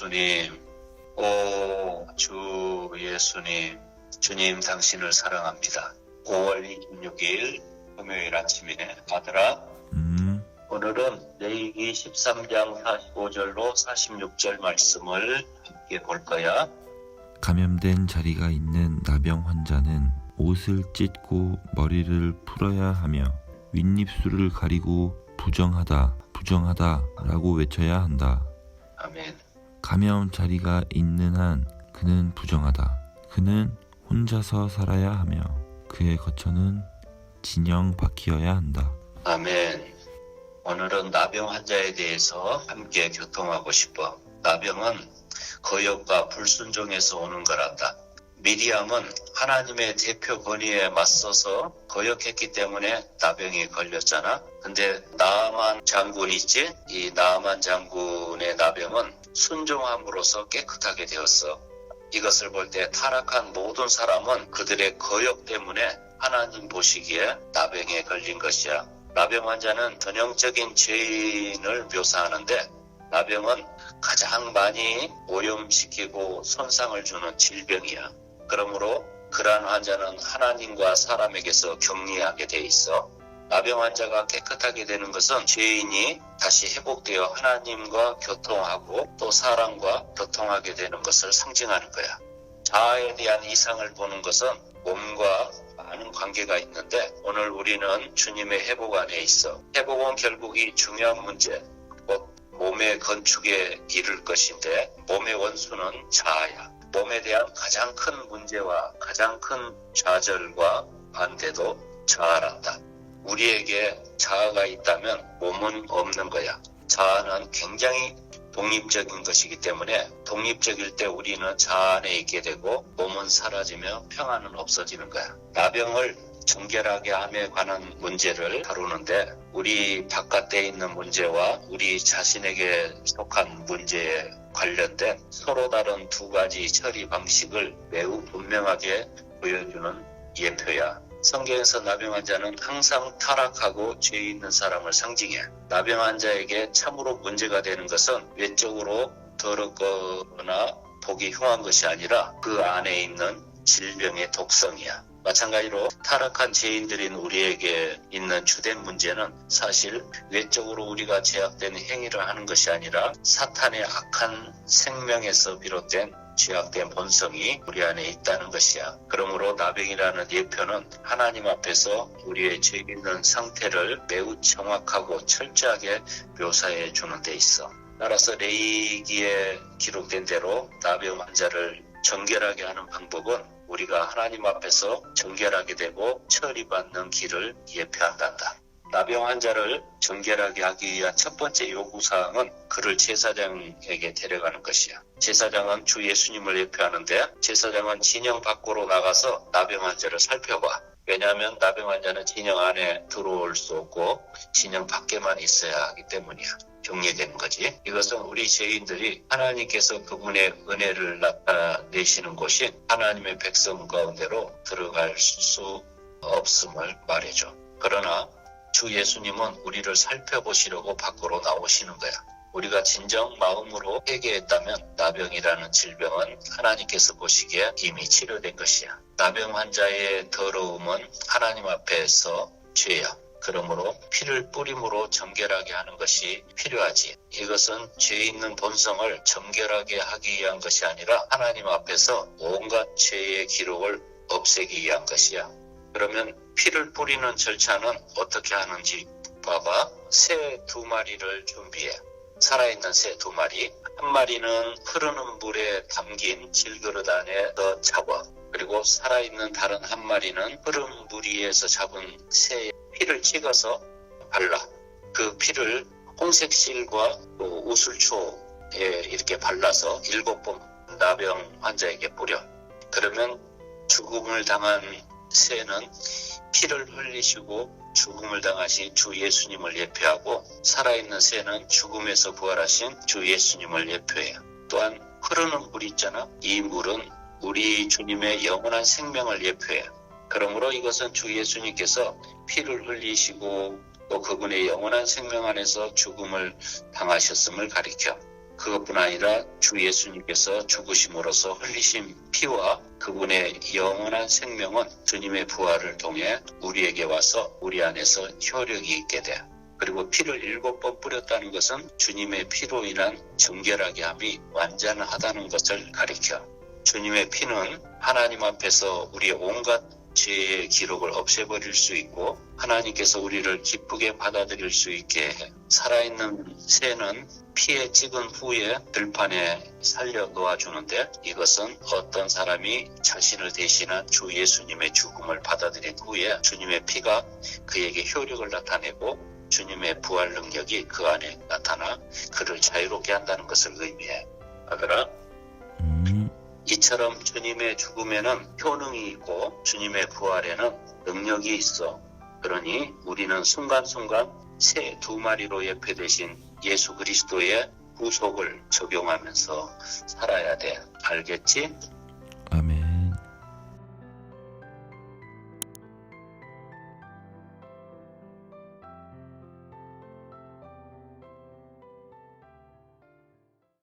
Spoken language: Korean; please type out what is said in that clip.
예수님, 오 주 예수님, 주님 당신을 사랑합니다. 5월 26일 금요일 아침이네. 아들아, 오늘은 레위기 13장 45절로 46절 말씀을 함께 볼 거야. 감염된 자리가 있는 나병 환자는 옷을 찢고 머리를 풀어야 하며 윗입술을 가리고 부정하다, 부정하다 라고 외쳐야 한다. 아멘. 감염 자리가 있는 한 그는 부정하다. 그는 혼자서 살아야 하며 그의 거처는 진영 바퀴여야 한다. 아멘. 오늘은 나병 환자에 대해서 함께 교통하고 싶어. 나병은 거역과 불순종에서 오는 거란다. 미리암은 하나님의 대표 권위에 맞서서 거역했기 때문에 나병이 걸렸잖아. 근데 나아만 장군 있지? 이 나아만 장군의 나병은 순종함으로써 깨끗하게 되었어. 이것을 볼 때 타락한 모든 사람은 그들의 거역 때문에 하나님 보시기에 나병에 걸린 것이야. 나병 환자는 전형적인 죄인을 묘사하는데 나병은 가장 많이 오염시키고 손상을 주는 질병이야. 그러므로 그러한 환자는 하나님과 사람에게서 격리하게 돼 있어. 나병 환자가 깨끗하게 되는 것은 죄인이 다시 회복되어 하나님과 교통하고 또 사람과 교통하게 되는 것을 상징하는 거야. 자아에 대한 이상을 보는 것은 몸과 많은 관계가 있는데 오늘 우리는 주님의 회복 안에 있어. 회복은 결국 이 중요한 문제, 곧 몸의 건축에 이를 것인데 몸의 원수는 자아야. 몸에 대한 가장 큰 문제와 가장 큰 좌절과 반대도 자아란다. 우리에게 자아가 있다면 몸은 없는 거야. 자아는 굉장히 독립적인 것이기 때문에 독립적일 때 우리는 자아 안에 있게 되고 몸은 사라지며 평안은 없어지는 거야. 나병을 정결하게 함에 관한 문제를 다루는데 우리 바깥에 있는 문제와 우리 자신에게 속한 문제에 관련된 서로 다른 두 가지 처리 방식을 매우 분명하게 보여주는 예표야. 성경에서 나병 환자는 항상 타락하고 죄 있는 사람을 상징해. 나병 환자에게 참으로 문제가 되는 것은 외적으로 더럽거나 보기 흉한 것이 아니라 그 안에 있는 질병의 독성이야. 마찬가지로 타락한 죄인들인 우리에게 있는 주된 문제는 사실 외적으로 우리가 제약된 행위를 하는 것이 아니라 사탄의 악한 생명에서 비롯된 죄악된 본성이 우리 안에 있다는 것이야. 그러므로 나병이라는 예표는 하나님 앞에서 우리의 죄 있는 상태를 매우 정확하고 철저하게 묘사해 주는 데 있어. 따라서 레위기에 기록된 대로 나병 환자를 정결하게 하는 방법은 우리가 하나님 앞에서 정결하게 되고 처리받는 길을 예표한단다. 나병 환자를 정결하게 하기 위한 첫 번째 요구사항은 그를 제사장에게 데려가는 것이야. 제사장은 주 예수님을 예표하는데 제사장은 진영 밖으로 나가서 나병 환자를 살펴봐. 왜냐하면 나병 환자는 진영 안에 들어올 수 없고 진영 밖에만 있어야 하기 때문이야. 격리되는 거지. 이것은 우리 죄인들이 하나님께서 그분의 은혜를 나타내시는 곳인 하나님의 백성 가운데로 들어갈 수 없음을 말해줘. 그러나 주 예수님은 우리를 살펴보시려고 밖으로 나오시는 거야. 우리가 진정 마음으로 회개했다면 나병이라는 질병은 하나님께서 보시기에 이미 치료된 것이야. 나병 환자의 더러움은 하나님 앞에서 죄야. 그러므로 피를 뿌림으로 정결하게 하는 것이 필요하지. 이것은 죄 있는 본성을 정결하게 하기 위한 것이 아니라 하나님 앞에서 온갖 죄의 기록을 없애기 위한 것이야. 그러면 피를 뿌리는 절차는 어떻게 하는지 봐봐. 새 2마리를 준비해. 살아있는 새 2마리. 한 마리는 흐르는 물에 담긴 질그릇 안에 넣어 잡아. 그리고 살아있는 다른 한 마리는 흐르는 물 위에서 잡은 새의 피를 찍어서 발라. 그 피를 홍색 실과 또 우슬초에 이렇게 발라서 7번 나병 환자에게 뿌려. 그러면 죽음을 당한 새는 피를 흘리시고 죽음을 당하신 주 예수님을 예표하고 살아있는 새는 죽음에서 부활하신 주 예수님을 예표해. 또한 흐르는 물 있잖아. 이 물은 우리 주님의 영원한 생명을 예표해. 그러므로 이것은 주 예수님께서 피를 흘리시고 또 그분의 영원한 생명 안에서 죽음을 당하셨음을 가리켜. 그것뿐 아니라 주 예수님께서 죽으심으로써 흘리신 피와 그분의 영원한 생명은 주님의 부활을 통해 우리에게 와서 우리 안에서 효력이 있게 돼. 그리고 피를 7번 뿌렸다는 것은 주님의 피로 인한 정결하게 함이 완전하다는 것을 가리켜. 주님의 피는 하나님 앞에서 우리의 온갖 죄의 기록을 없애버릴 수 있고 하나님께서 우리를 기쁘게 받아들일 수 있게 해. 살아있는 새는 피에 찍은 후에 들판에 살려 놓아주는데 이것은 어떤 사람이 자신을 대신한 주 예수님의 죽음을 받아들인 후에 주님의 피가 그에게 효력을 나타내고 주님의 부활 능력이 그 안에 나타나 그를 자유롭게 한다는 것을 의미해. 아들아, 이처럼 주님의 죽음에는 효능이 있고 주님의 부활에는 능력이 있어. 그러니 우리는 순간순간 새 2마리로 예표되신 예수 그리스도의 구속을 적용하면서 살아야 돼. 알겠지?